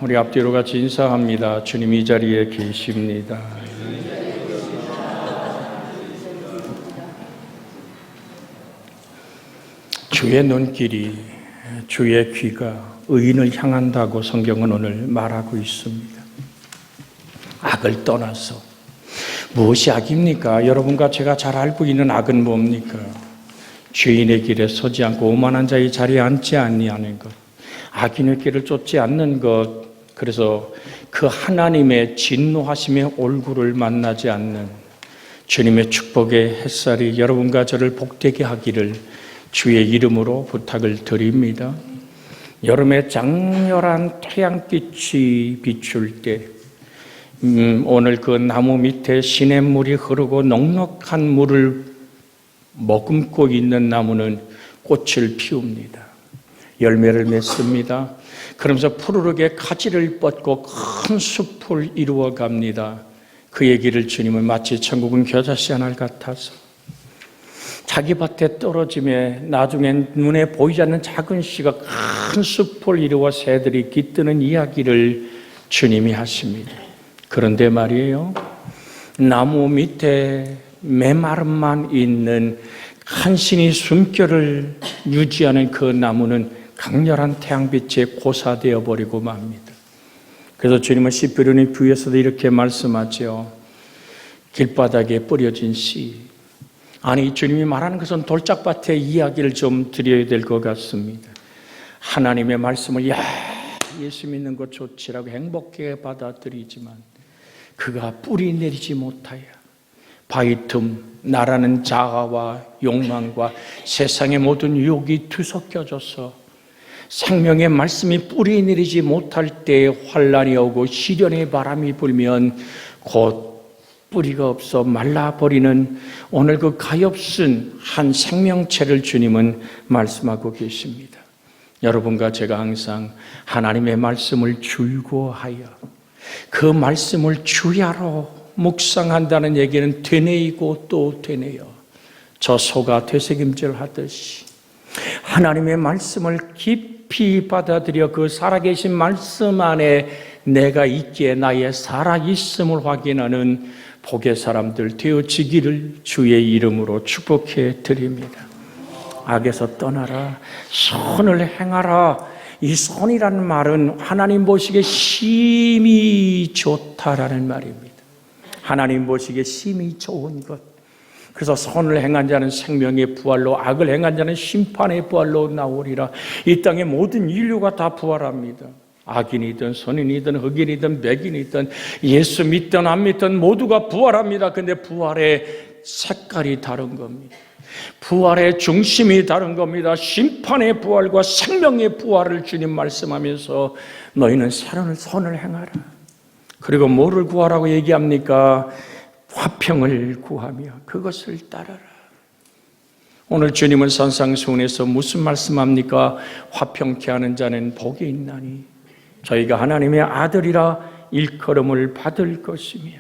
우리 앞뒤로 같이 인사합니다. 주님 이 자리에 계십니다. 주의 눈길이, 주의 귀가 의인을 향한다고 성경은 오늘 말하고 있습니다. 악을 떠나서 무엇이 악입니까? 여러분과 제가 잘 알고 있는 악은 뭡니까? 죄인의 길에 서지 않고 오만한 자의 자리에 앉지 아니하는 것, 악인의 길을 쫓지 않는 것, 그래서 그 하나님의 진노하심의 얼굴을 만나지 않는 주님의 축복의 햇살이 여러분과 저를 복되게 하기를 주의 이름으로 부탁을 드립니다. 여름의 장렬한 태양빛이 비출 때 오늘 그 나무 밑에 시냇물이 흐르고 넉넉한 물을 머금고 있는 나무는 꽃을 피웁니다. 열매를 맺습니다. 그러면서 푸르르게 가지를 뻗고 큰 숲을 이루어 갑니다. 그 얘기를 주님은 마치 천국은 겨자씨 하나 같아서 자기 밭에 떨어짐에 나중엔 눈에 보이지 않는 작은 씨가 큰 숲을 이루어 새들이 깃드는 이야기를 주님이 하십니다. 그런데 말이에요, 나무 밑에 메마름만 있는 간신히 숨결을 유지하는 그 나무는 강렬한 태양빛에 고사되어 버리고 맙니다. 그래서 주님은 시편 부에서도 이렇게 말씀하죠. 길바닥에 뿌려진 씨. 아니, 주님이 말하는 것은 돌짝밭의 이야기를 좀 드려야 될 것 같습니다. 하나님의 말씀을 예수 믿는 것 좋지라고 행복하게 받아들이지만 그가 뿌리 내리지 못하여 바위 틈 나라는 자아와 욕망과 세상의 모든 유혹이 뒤섞여져서 생명의 말씀이 뿌리 내리지 못할 때 환란이 오고 시련의 바람이 불면 곧 뿌리가 없어 말라버리는 오늘 그 가엾은 한 생명체를 주님은 말씀하고 계십니다. 여러분과 제가 항상 하나님의 말씀을 줄고하여 그 말씀을 주야로 묵상한다는 얘기는 되뇌이고 또 되뇌여 저 소가 되새김질 하듯이 하나님의 말씀을 깊이 받아들여 그 살아계신 말씀 안에 내가 있기에 나의 살아있음을 확인하는 복의 사람들 되어지기를 주의 이름으로 축복해 드립니다. 악에서 떠나라, 선을 행하라. 이 선이라는 말은 하나님 보시기에 심히 좋다라는 말입니다. 하나님 보시기에 심히 좋은 것. 그래서 선을 행한 자는 생명의 부활로, 악을 행한 자는 심판의 부활로 나오리라. 이 땅의 모든 인류가 다 부활합니다. 악인이든 선인이든 흑인이든 백인이든 예수 믿든 안 믿든 모두가 부활합니다. 근데 부활의 색깔이 다른 겁니다. 부활의 중심이 다른 겁니다. 심판의 부활과 생명의 부활을 주님 말씀하면서 너희는 새로운 선을 행하라. 그리고 뭐를 구하라고 얘기합니까? 화평을 구하며 그것을 따르라. 오늘 주님은 산상수훈에서 무슨 말씀합니까? 화평케 하는 자는 복이 있나니 저희가 하나님의 아들이라 일컬음을 받을 것이며,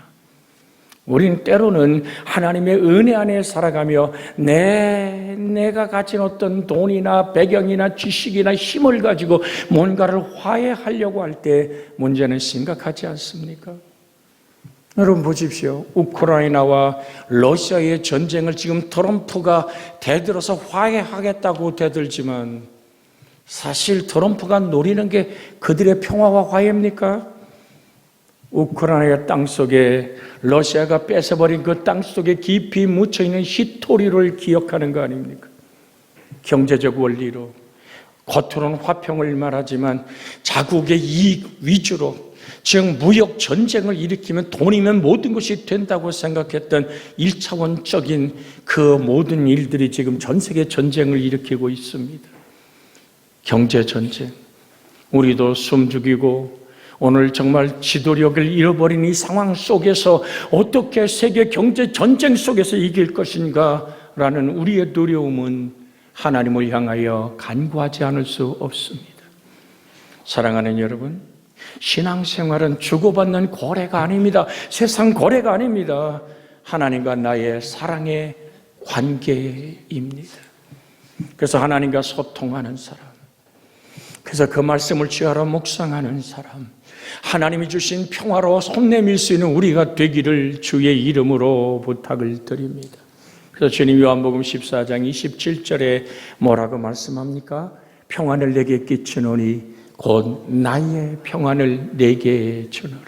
우린 때로는 하나님의 은혜 안에 살아가며 내가 가진 어떤 돈이나 배경이나 지식이나 힘을 가지고 뭔가를 화해하려고 할 때 문제는 심각하지 않습니까? 여러분 보십시오. 우크라이나와 러시아의 전쟁을 지금 트럼프가 대들어서 화해하겠다고 대들지만 사실 트럼프가 노리는 게 그들의 평화와 화해입니까? 우크라이나의 땅속에 러시아가 뺏어버린 그 땅속에 깊이 묻혀있는 히토리를 기억하는 거 아닙니까? 경제적 원리로 겉으로는 화평을 말하지만 자국의 이익 위주로, 즉 무역 전쟁을 일으키면 돈이면 모든 것이 된다고 생각했던 1차원적인 그 모든 일들이 지금 전 세계 전쟁을 일으키고 있습니다. 경제 전쟁, 우리도 숨죽이고 오늘 정말 지도력을 잃어버린 이 상황 속에서 어떻게 세계 경제 전쟁 속에서 이길 것인가 라는 우리의 두려움은 하나님을 향하여 간구하지 않을 수 없습니다. 사랑하는 여러분, 신앙생활은 주고받는 거래가 아닙니다. 세상 거래가 아닙니다. 하나님과 나의 사랑의 관계입니다. 그래서 하나님과 소통하는 사람, 그래서 그 말씀을 취하러 묵상하는 사람, 하나님이 주신 평화로 손 내밀 수 있는 우리가 되기를 주의 이름으로 부탁을 드립니다. 그래서 주님 요한복음 14장 27절에 뭐라고 말씀합니까? 평안을 내게 끼치노니 곧 나의 평안을 내게 주노라.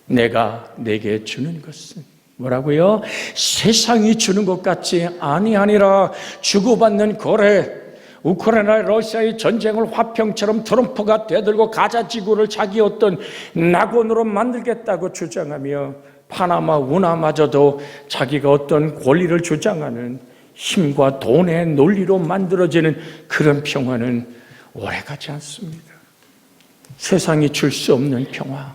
내가 내게 주는 것은 뭐라고요? 세상이 주는 것 같지 아니하니라. 주고받는 거래, 우크라이나 러시아의 전쟁을 화평처럼 트럼프가 되들고 가자 지구를 자기 어떤 낙원으로 만들겠다고 주장하며 파나마 운하마저도 자기가 어떤 권리를 주장하는 힘과 돈의 논리로 만들어지는 그런 평화는 오래가지 않습니다. 세상이 줄 수 없는 평화,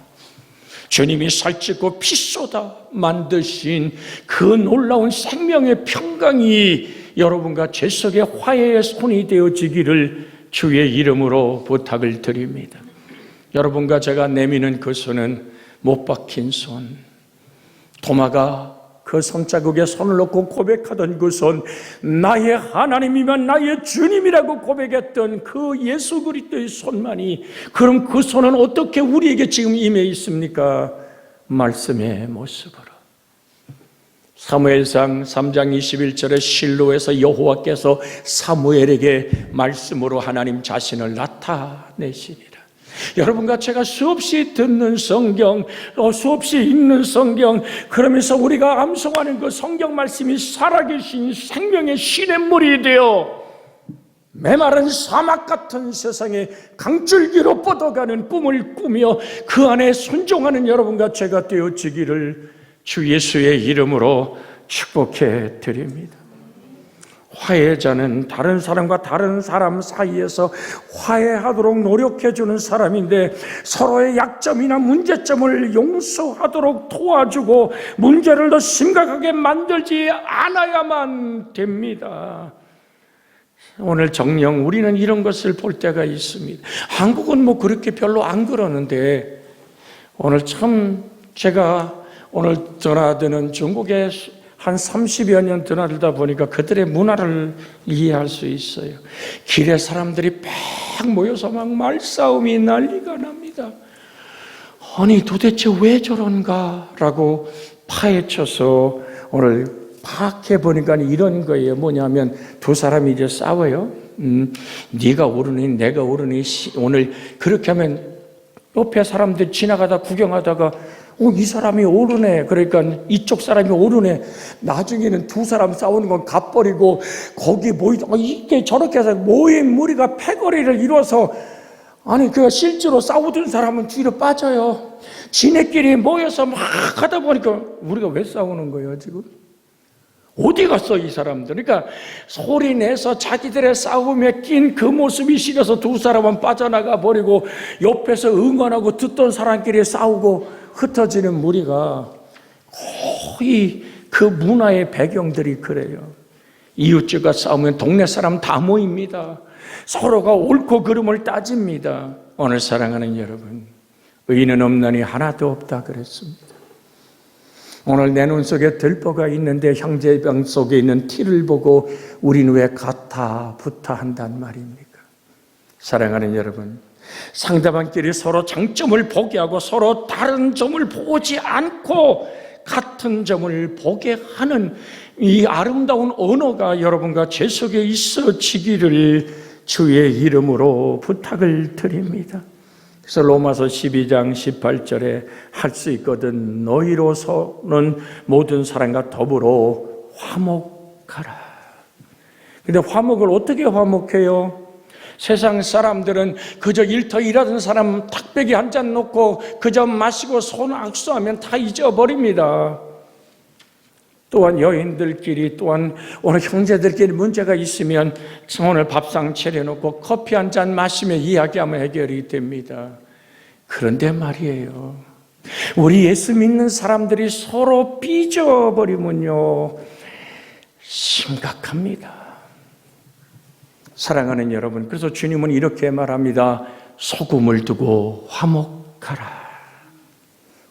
주님이 살찌고 피 쏟아 만드신 그 놀라운 생명의 평강이 여러분과 제 속에 화해의 손이 되어지기를 주의 이름으로 부탁을 드립니다. 여러분과 제가 내미는 그 손은 못 박힌 손, 도마가 그 손자국에 손을 놓고 고백하던 그 손, 나의 하나님이면 나의 주님이라고 고백했던 그 예수 그리스도의 손만이, 그럼 그 손은 어떻게 우리에게 지금 임해 있습니까? 말씀의 모습으로. 사무엘상 3장 21절에 실로에서 여호와께서 사무엘에게 말씀으로 하나님 자신을 나타내시니라. 여러분과 제가 수없이 듣는 성경, 수없이 읽는 성경, 그러면서 우리가 암송하는 그 성경 말씀이 살아계신 생명의 시냇물이 되어 메마른 사막 같은 세상에 강줄기로 뻗어가는 꿈을 꾸며 그 안에 순종하는 여러분과 제가 되어지기를 주 예수의 이름으로 축복해 드립니다. 화해자는 다른 사람과 다른 사람 사이에서 화해하도록 노력해주는 사람인데, 서로의 약점이나 문제점을 용서하도록 도와주고 문제를 더 심각하게 만들지 않아야만 됩니다. 오늘 정녕 우리는 이런 것을 볼 때가 있습니다. 한국은 뭐 그렇게 별로 안 그러는데, 오늘 참 제가 오늘 드나드는 중국에 한 30여 년 드나들다 보니까 그들의 문화를 이해할 수 있어요. 길에 사람들이 막 모여서 막 말싸움이 난리가 납니다. 아니 도대체 왜 저런가? 라고 파헤쳐서 오늘 파악해보니까 이런 거예요. 뭐냐면 두 사람이 이제 싸워요. 네가 옳으니 내가 옳으니 오늘 그렇게 하면 옆에 사람들 지나가다 구경하다가 이 사람이 옳으네. 그러니까 이쪽 사람이 옳으네. 나중에는 두 사람 싸우는 건 갚버리고 거기 이게 저렇게 해서 모인 무리가 패거리를 이뤄서, 아니 그 실제로 싸우던 사람은 뒤로 빠져요. 지네끼리 모여서 막 하다 보니까 우리가 왜 싸우는 거예요 지금? 어디 갔어 이 사람들? 그러니까 소리 내서 자기들의 싸움에 낀 그 모습이 싫어서 두 사람은 빠져나가 버리고 옆에서 응원하고 듣던 사람끼리 싸우고 흩어지는 무리가 거의 그 문화의 배경들이 그래요. 이웃집과 싸우면 동네 사람 다 모입니다. 서로가 옳고 그름을 따집니다. 오늘 사랑하는 여러분, 의인은 없나니 하나도 없다 그랬습니다. 오늘 내 눈 속에 들보가 있는데 형제병 속에 있는 티를 보고 우리는 왜 가타부타 한단 말입니까? 사랑하는 여러분, 상대방끼리 서로 장점을 보게 하고 서로 다른 점을 보지 않고 같은 점을 보게 하는 이 아름다운 언어가 여러분과 제 속에 있어지기를 주의 이름으로 부탁을 드립니다. 그래서 로마서 12장 18절에 할 수 있거든 너희로서는 모든 사람과 더불어 화목하라. 근데 화목을 어떻게 화목해요? 세상 사람들은 그저 일터 일하던 사람 탁배기 한 잔 놓고 그저 마시고 손 악수하면 다 잊어버립니다. 또한 여인들끼리, 또한 오늘 형제들끼리 문제가 있으면 오늘 밥상 차려놓고 커피 한 잔 마시며 이야기하면 해결이 됩니다. 그런데 말이에요, 우리 예수 믿는 사람들이 서로 삐져버리면요 심각합니다. 사랑하는 여러분, 그래서 주님은 이렇게 말합니다. 소금을 두고 화목하라.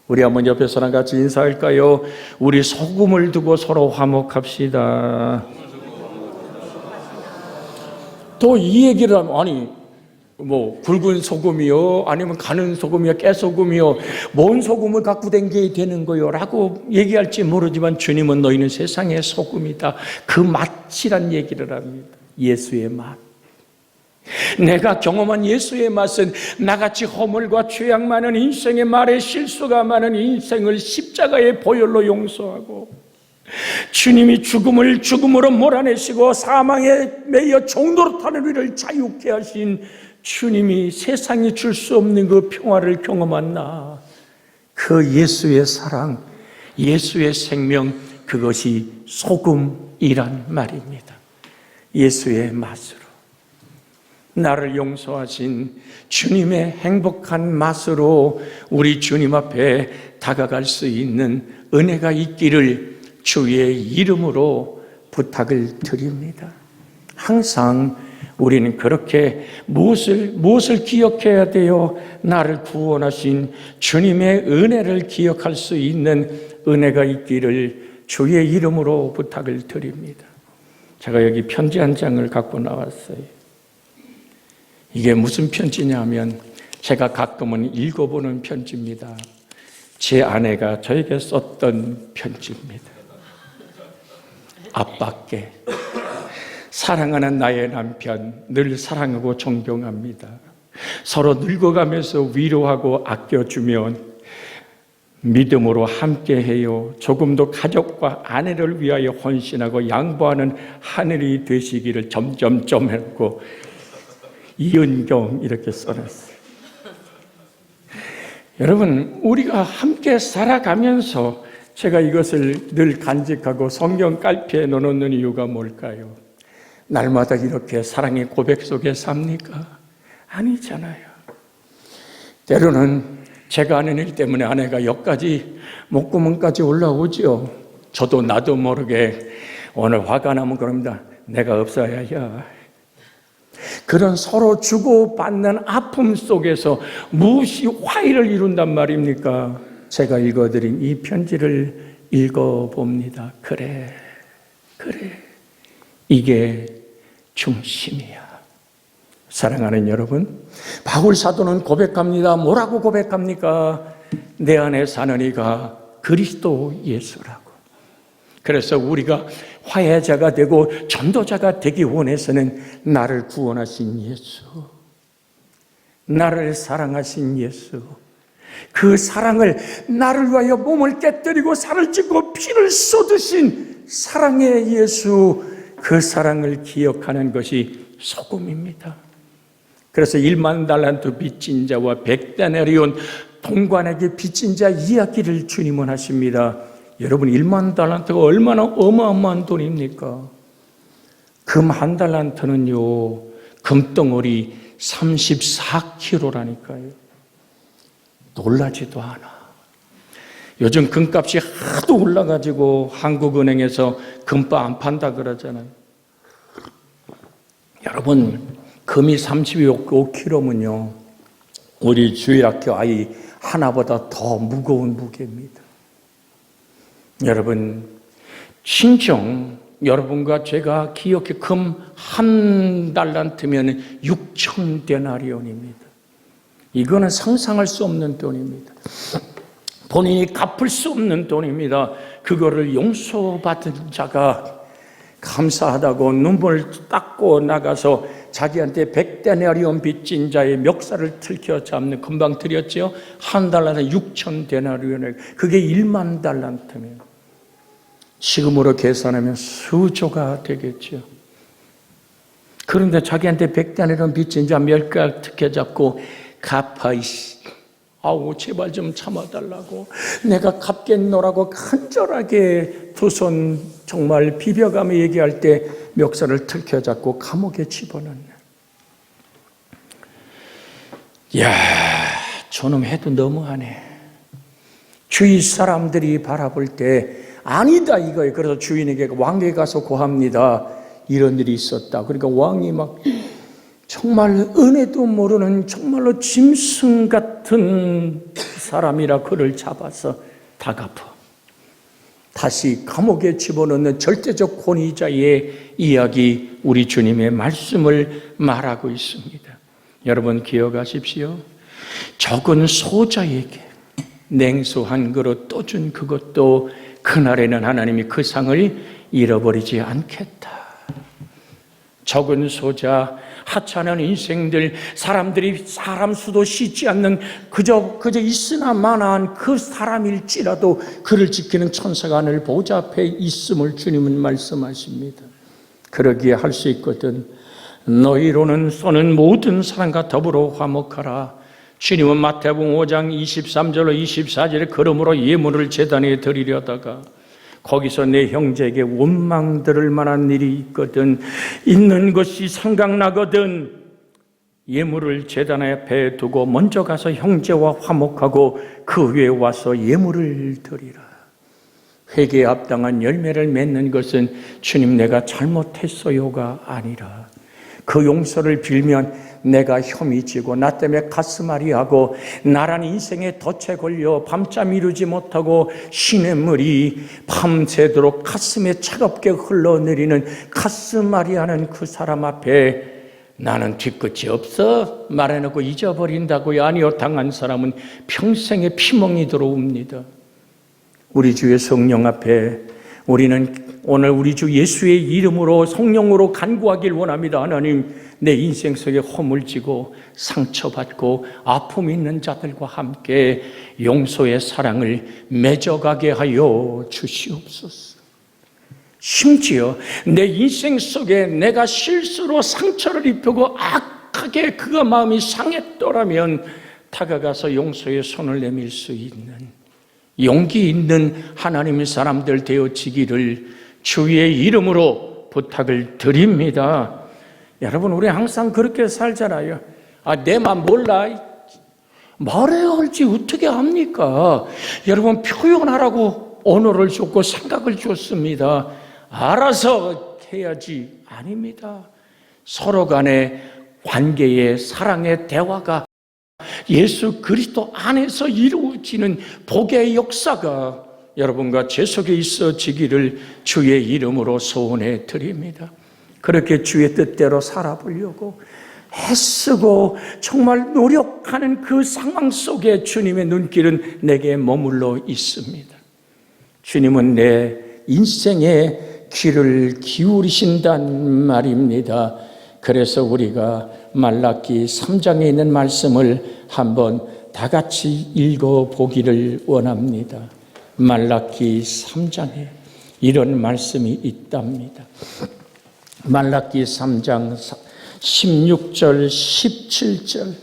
우리 한번 옆에 사람 같이 인사할까요? 우리 소금을 두고 서로 화목합시다. 또 이 얘기를 하면, 아니 굵은 소금이요, 아니면 가는 소금이요, 깨소금이요, 뭔 소금을 갖고 댕겨야 되는 거요? 라고 얘기할지 모르지만 주님은 너희는 세상의 소금이다. 그 맛이란 얘기를 합니다. 예수의 맛. 내가 경험한 예수의 맛은 나같이 허물과 죄악 많은 인생의 말에 실수가 많은 인생을 십자가의 보혈로 용서하고 주님이 죽음을 죽음으로 몰아내시고 사망에 매여 종도로 타는 우리를 자유케 하신 주님이 세상이 줄 수 없는 그 평화를 경험한 나, 그 예수의 사랑, 예수의 생명, 그것이 소금이란 말입니다. 예수의 맛으로 나를 용서하신 주님의 행복한 맛으로 우리 주님 앞에 다가갈 수 있는 은혜가 있기를 주의 이름으로 부탁을 드립니다. 항상 우리는 그렇게 무엇을 기억해야 돼요? 나를 구원하신 주님의 은혜를 기억할 수 있는 은혜가 있기를 주의 이름으로 부탁을 드립니다. 제가 여기 편지 한 장을 갖고 나왔어요. 이게 무슨 편지냐면 제가 가끔은 읽어보는 편지입니다. 제 아내가 저에게 썼던 편지입니다. 아빠께 사랑하는 나의 남편, 늘 사랑하고 존경합니다. 서로 늙어가면서 위로하고 아껴주면 믿음으로 함께해요. 조금도 가족과 아내를 위하여 헌신하고 양보하는 하늘이 되시기를 점점점 했고 이은경 이렇게 써놨어요. 여러분, 우리가 함께 살아가면서 제가 이것을 늘 간직하고 성경 깔피에 넣어놓는 이유가 뭘까요? 날마다 이렇게 사랑의 고백 속에 삽니까? 아니잖아요. 때로는 제가 하는 일 때문에 아내가 여기까지 목구멍까지 올라오죠. 저도 나도 모르게 오늘 화가 나면 그럽니다. 내가 없어야 해. 그런 서로 주고받는 아픔 속에서 무엇이 화해를 이룬단 말입니까? 제가 읽어드린 이 편지를 읽어봅니다. 그래. 이게 중심이야. 사랑하는 여러분, 바울 사도는 고백합니다. 뭐라고 고백합니까? 내 안에 사는 이가 그리스도 예수라고. 그래서 우리가 화해자가 되고 전도자가 되기 원해서는 나를 구원하신 예수, 나를 사랑하신 예수, 그 사랑을 나를 위하여 몸을 깨뜨리고 살을 찢고 피를 쏟으신 사랑의 예수, 그 사랑을 기억하는 것이 소금입니다. 그래서 1만 달란트 빚진 자와 100데나리온 동관에게 빚진 자 이야기를 주님은 하십니다. 여러분, 1만 달란트가 얼마나 어마어마한 돈입니까? 금 한 달란트는요, 금덩어리 34kg라니까요. 놀라지도 않아. 요즘 금값이 하도 올라가지고 한국은행에서 금바 안 판다 그러잖아요. 여러분, 금이 35kg면요, 우리 주일학교 아이 하나보다 더 무거운 무게입니다. 여러분, 신정, 여러분과 제가 기억해 금 한 달란트면 6,000데나리온입니다. 이거는 상상할 수 없는 돈입니다. 본인이 갚을 수 없는 돈입니다. 그거를 용서받은 자가 감사하다고 눈물 닦고 나가서 자기한테 100데나리온 빚진 자의 멱살을 들켜 잡는, 금방 드렸죠? 한 달란트 6,000데나리온을, 그게 1만 달란트면 지금으로 계산하면 수조가 되겠죠. 그런데 자기한테 100데나리온 빚진 자 멱살 들켜 잡고 갚아, 아우 제발 좀 참아달라고, 내가 갚겠노라고 간절하게 두 손 정말 비벼가며 얘기할 때 멱살을 들켜잡고 감옥에 집어넣는. 이야, 저놈 해도 너무하네. 주위 사람들이 바라볼 때 아니다 이거예요. 그래서 주인에게 왕에게 가서 고합니다. 이런 일이 있었다. 그러니까 왕이 막 정말 은혜도 모르는 정말로 짐승 같은 사람이라 그를 잡아서 다 갚아. 다시 감옥에 집어넣는 절대적 권위자의 이야기, 우리 주님의 말씀을 말하고 있습니다. 여러분 기억하십시오. 적은 소자에게 냉수 한 그릇 떠준 그것도 그날에는 하나님이 그 상을 잃어버리지 않겠다. 적은 소자, 하찮은 인생들, 사람들이 사람 수도 씻지 않는 그저 있으나 마나한 그 사람일지라도 그를 지키는 천사가 하늘 보좌 앞에 있음을 주님은 말씀하십니다. 그러기에 할 수 있거든. 너희로는 쏘는 모든 사람과 더불어 화목하라. 주님은 마태복음 5장 23절로 24절에 그러므로 예물을 제단에 드리려다가 거기서 내 형제에게 원망 들을 만한 일이 있거든, 있는 것이 생각나거든, 예물을 제단 앞에 두고 먼저 가서 형제와 화목하고 그 위에 와서 예물을 드리라. 회개에 합당한 열매를 맺는 것은 주님 내가 잘못했어요가 아니라 그 용서를 빌면 내가 혐이 지고 나 때문에 가슴앓이하고 나란 인생에 덫에 걸려 밤잠 이루지 못하고 시냇물이 밤새도록 가슴에 차갑게 흘러내리는 가슴앓이하는 그 사람 앞에 나는 뒤끝이 없어 말해놓고 잊어버린다고요? 아니요, 당한 사람은 평생의 피멍이 들어옵니다. 우리 주의 성령 앞에 우리는 오늘 우리 주 예수의 이름으로 성령으로 간구하길 원합니다. 하나님, 내 인생 속에 허물지고 상처받고 아픔 있는 자들과 함께 용서의 사랑을 맺어가게 하여 주시옵소서. 심지어 내 인생 속에 내가 실수로 상처를 입히고 악하게 그가 마음이 상했더라면 다가가서 용서의 손을 내밀 수 있는 용기 있는 하나님의 사람들 되어지기를 주의 이름으로 부탁을 드립니다. 여러분, 우리 항상 그렇게 살잖아요. 내 맘 몰라. 말해야 할지 어떻게 합니까? 여러분, 표현하라고 언어를 줬고 생각을 줬습니다. 알아서 해야지. 아닙니다. 서로 간의 관계의 사랑의 대화가 예수 그리스도 안에서 이루어지는 복의 역사가 여러분과 제 속에 있어지기를 주의 이름으로 소원해 드립니다. 그렇게 주의 뜻대로 살아보려고 애쓰고 정말 노력하는 그 상황 속에 주님의 눈길은 내게 머물러 있습니다. 주님은 내 인생에 귀를 기울이신단 말입니다. 그래서 우리가 말라기 3장에 있는 말씀을 한번 다 같이 읽어보기를 원합니다. 말라기 3장에 이런 말씀이 있답니다. 말라기 3장 16절 17절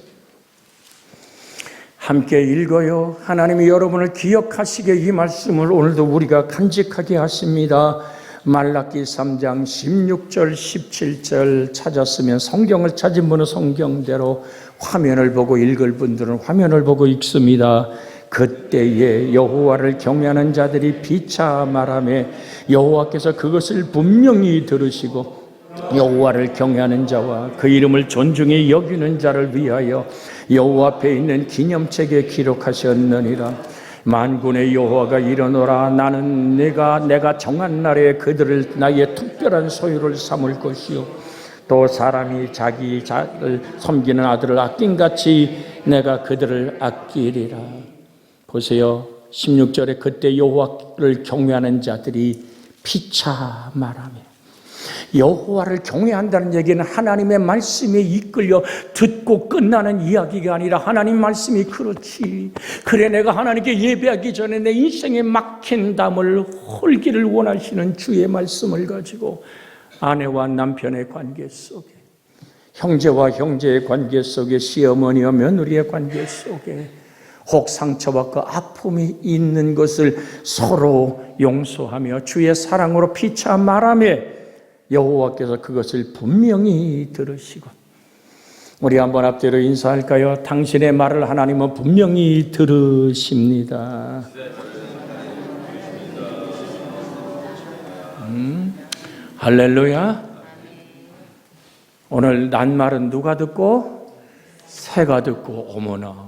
함께 읽어요. 하나님이 여러분을 기억하시게 이 말씀을 오늘도 우리가 간직하게 하십니다. 말라기 3장 16절 17절 찾았으면 성경을 찾은 분은 성경대로, 화면을 보고 읽을 분들은 화면을 보고 읽습니다. 그때에 여호와를 경외하는 자들이 피차 말하며 여호와께서 그것을 분명히 들으시고 여호와를 경외하는 자와 그 이름을 존중히 여기는 자를 위하여 여호와 앞에 있는 기념책에 기록하셨느니라. 만군의 여호와가 이르노라. 나는 내가 정한 날에 그들을 나의 특별한 소유를 삼을 것이요 또 사람이 자기 자를 섬기는 아들을 아낀같이 내가 그들을 아끼리라. 보세요. 16절에 그때 여호와를 경외하는 자들이 피차 말하며, 여호와를 경외한다는 얘기는 하나님의 말씀에 이끌려 듣고 끝나는 이야기가 아니라 하나님 말씀이 그렇지, 그래 내가 하나님께 예배하기 전에 내 인생에 막힌 담을 헐기를 원하시는 주의 말씀을 가지고 아내와 남편의 관계 속에, 형제와 형제의 관계 속에, 시어머니와 며느리의 관계 속에 혹 상처받고 아픔이 있는 것을 서로 용서하며 주의 사랑으로 피차 말하며 여호와께서 그것을 분명히 들으시고, 우리 한번 앞뒤로 인사할까요? 당신의 말을 하나님은 분명히 들으십니다. 할렐루야. 오늘 낱말은 누가 듣고? 새가 듣고. 어머나,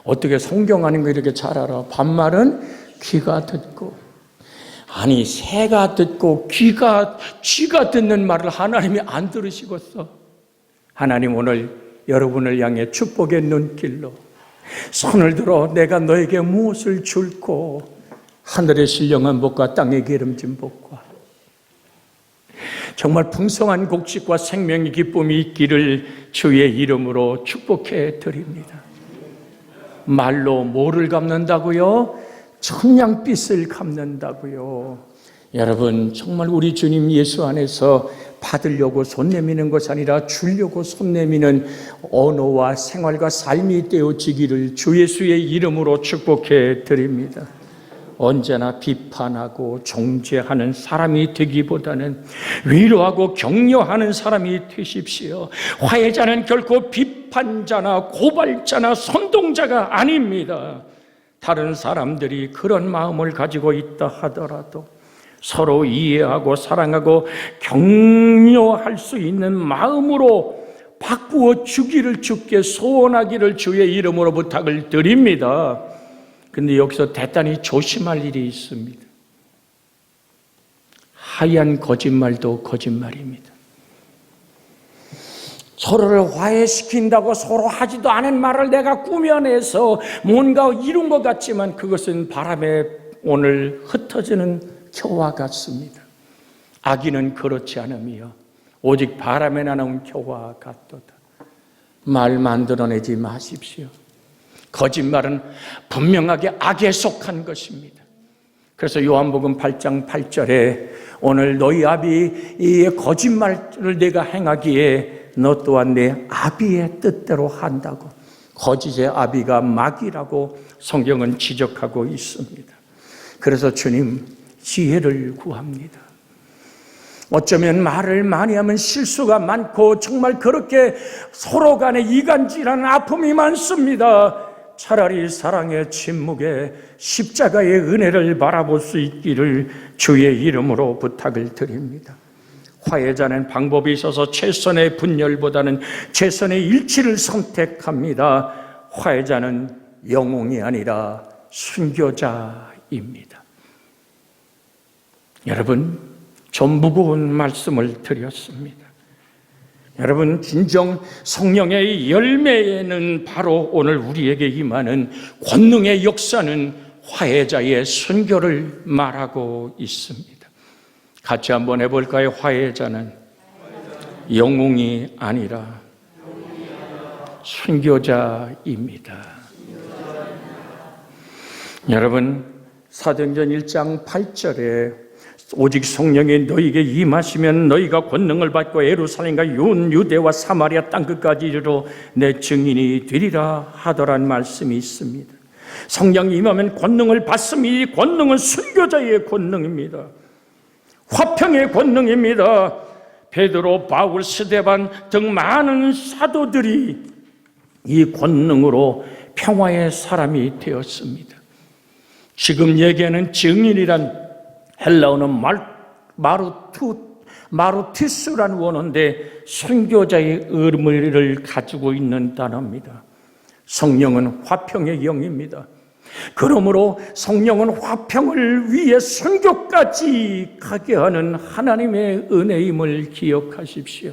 어떻게 성경 아닌 거 이렇게 잘 알아? 반말은 귀가 듣고. 아니, 새가 듣고 쥐가 듣는 말을 하나님이 안 들으시겠어? 하나님 오늘 여러분을 향해 축복의 눈길로 손을 들어 내가 너에게 무엇을 줄고 하늘의 신령한 복과 땅의 기름진 복과 정말 풍성한 곡식과 생명의 기쁨이 있기를 주의 이름으로 축복해 드립니다. 말로 뭐를 갚는다고요? 천냥빚을 갚는다고요. 여러분, 정말 우리 주님 예수 안에서 받으려고 손 내미는 것이 아니라 주려고 손 내미는 언어와 생활과 삶이 되어지기를 주 예수의 이름으로 축복해 드립니다. 언제나 비판하고 정죄하는 사람이 되기보다는 위로하고 격려하는 사람이 되십시오. 화해자는 결코 비판자나 고발자나 선동자가 아닙니다. 다른 사람들이 그런 마음을 가지고 있다 하더라도 서로 이해하고 사랑하고 격려할 수 있는 마음으로 바꾸어 주기를 주께 소원하기를 주의 이름으로 부탁을 드립니다. 근데 여기서 대단히 조심할 일이 있습니다. 하얀 거짓말도 거짓말입니다. 서로를 화해시킨다고 서로 하지도 않은 말을 내가 꾸며내서 뭔가 이룬 것 같지만 그것은 바람에 오늘 흩어지는 겨와 같습니다. 악인은 그렇지 않으며 오직 바람에 나는 겨와 같도다. 말 만들어내지 마십시오. 거짓말은 분명하게 악에 속한 것입니다. 그래서 요한복음 8장 8절에 오늘 너희 아비 이 거짓말을 내가 행하기에 너 또한 내 아비의 뜻대로 한다고. 거짓의 아비가 마귀라고 성경은 지적하고 있습니다. 그래서 주님 지혜를 구합니다. 어쩌면 말을 많이 하면 실수가 많고 정말 그렇게 서로 간에 이간질하는 아픔이 많습니다. 차라리 사랑의 침묵에 십자가의 은혜를 바라볼 수 있기를 주의 이름으로 부탁을 드립니다. 화해자는 방법이 있어서 최선의 분열보다는 최선의 일치를 선택합니다. 화해자는 영웅이 아니라 순교자입니다. 여러분, 좀 무거운 말씀을 드렸습니다. 여러분, 진정 성령의 열매에는 바로 오늘 우리에게 임하는 권능의 역사는 화해자의 순교를 말하고 있습니다. 같이 한번 해볼까요? 화해자는 영웅이 아니라 순교자입니다. 여러분, 사도행전 1장 8절에 오직 성령이 너희에게 임하시면 너희가 권능을 받고 예루살렘과 유대와 사마리아 땅끝까지 이르러 내 증인이 되리라 하더란 말씀이 있습니다. 성령이 임하면 권능을 받습니다. 이 권능은 순교자의 권능입니다. 화평의 권능입니다. 베드로, 바울, 스데반 등 많은 사도들이 이 권능으로 평화의 사람이 되었습니다. 지금 얘기하는 증인이란 헬라어는 마루티스라는 원어인데 순교자의 의미를 가지고 있는 단어입니다. 성령은 화평의 영입니다. 그러므로 성령은 화평을 위해 순교까지 가게 하는 하나님의 은혜임을 기억하십시오.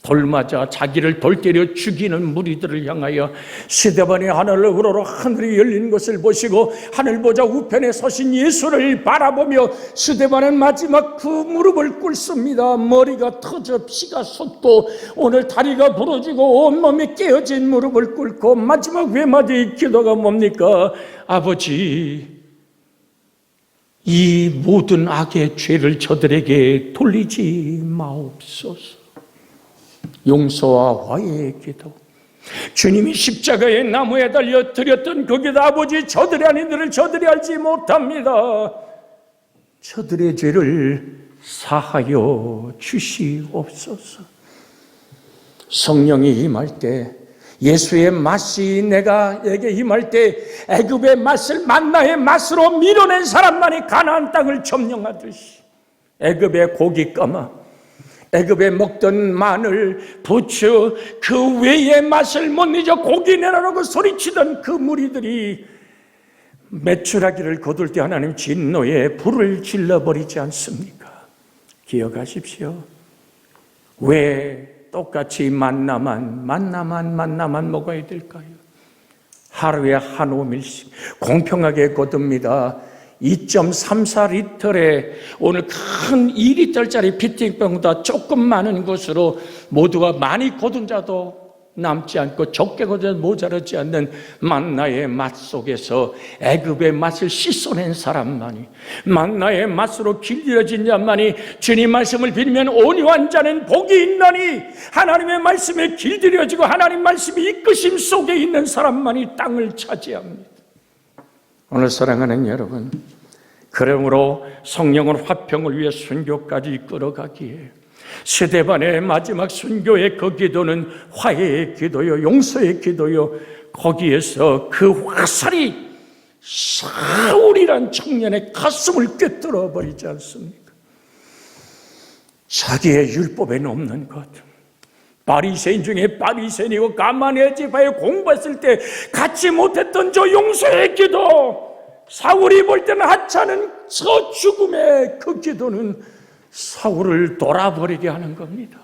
돌맞아 자기를 돌 때려 죽이는 무리들을 향하여 스데반이 하늘을 우러러 하늘이 열린 것을 보시고 하늘 보자 우편에 서신 예수를 바라보며 스데반은 마지막 그 무릎을 꿇습니다. 머리가 터져 피가 솟고 오늘 다리가 부러지고 온몸이 깨어진 무릎을 꿇고 마지막 외마디 기도가 뭡니까? 아버지, 이 모든 악의 죄를 저들에게 돌리지 마옵소서. 용서와 화해의 기도. 주님이 십자가의 나무에 달려 드렸던 그 기도, 아버지 저들이 아닌 이들을 저들이 알지 못합니다. 저들의 죄를 사하여 주시옵소서. 성령이 임할 때, 예수의 맛이 내게 임할 때 애굽의 맛을 만나의 맛으로 밀어낸 사람만이 가나안 땅을 점령하듯이 애굽의 고깃가마, 애굽에 먹던 마늘, 부추, 그 외의 맛을 못 잊어 고기 내라라고 소리치던 그 무리들이 메추라기를 거둘 때 하나님 진노에 불을 질러버리지 않습니까? 기억하십시오. 왜 똑같이 만나만 먹어야 될까요? 하루에 한 오밀씩 공평하게 거둡니다. 2.34리터에 오늘 큰 2리터짜리 피팅병보다 조금 많은 것으로 모두가 많이 거둔 자도 남지 않고 적게 거둔 자도 모자라지 않는 만나의 맛 속에서 애굽의 맛을 씻어낸 사람만이, 만나의 맛으로 길들여진 자만이 주님 말씀을 빌면 온유한 자는 복이 있나니, 하나님의 말씀에 길들여지고 하나님 말씀이 이끄심 속에 있는 사람만이 땅을 차지합니다. 오늘 사랑하는 여러분, 그러므로 성령은 화평을 위해 순교까지 끌어가기에 스데반의 마지막 순교의 그 기도는 화해의 기도요, 용서의 기도요, 거기에서 그 화살이 사울이란 청년의 가슴을 꿰뚫어 버리지 않습니까? 자기의 율법에는 없는 것, 바리새인 중에 바리새인이고 가만의 집에 공부했을 때 갖지 못했던 저 용서의 기도, 사울이 볼 때는 하찮은 저 죽음의 그 기도는 사울을 돌아버리게 하는 겁니다.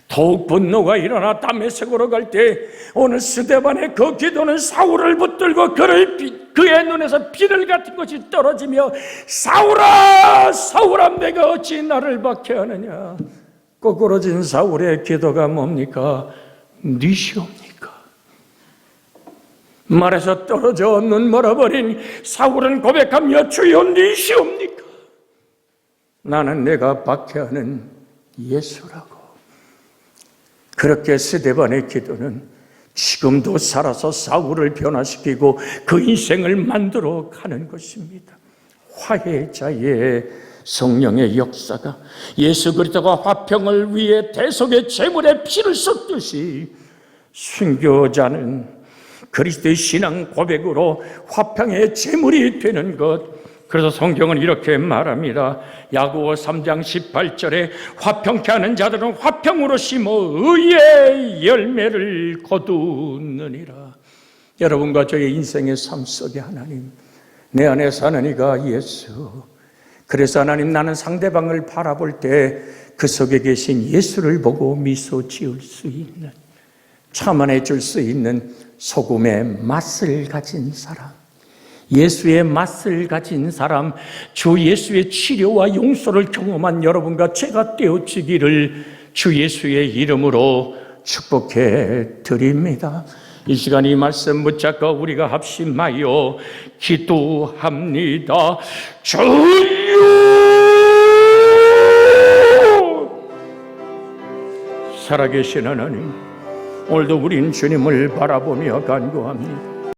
더욱 분노가 일어나 다메섹으로 갈 때 오늘 스데반의 그 기도는 사울을 붙들고 그의 눈에서 비늘 같은 것이 떨어지며 사울아 사울아 내가 어찌 나를 박해하느냐. 꼬꾸러진 사울의 기도가 뭡니까? 니시옵니까? 말에서 떨어져 눈 멀어버린 사울은 고백하며 주여 니시옵니까? 나는 내가 박해하는 예수라고. 그렇게 스데반의 기도는 지금도 살아서 사울을 변화시키고 그 인생을 만들어 가는 것입니다. 화해자의 성령의 역사가 예수 그리스도가 화평을 위해 대속의 제물에 피를 쏟듯이 순교자는 그리스도의 신앙 고백으로 화평의 제물이 되는 것. 그래서 성경은 이렇게 말합니다. 야고보 3장 18절에 화평케 하는 자들은 화평으로 심어 의의 열매를 거두느니라. 여러분과 저의 인생의 삶 속에 하나님, 내 안에 사는 이가 예수. 그래서 하나님, 나는 상대방을 바라볼 때 그 속에 계신 예수를 보고 미소 지을 수 있는, 참아내 줄 수 있는 소금의 맛을 가진 사람, 예수의 맛을 가진 사람, 주 예수의 치료와 용서를 경험한 여러분과 제가 되어지기를 주 예수의 이름으로 축복해 드립니다. 이 시간 이 말씀 붙잡고 우리가 합심하여 기도합니다. 주여, 살아계신 하나님, 오늘도 우린 주님을 바라보며 간구합니다.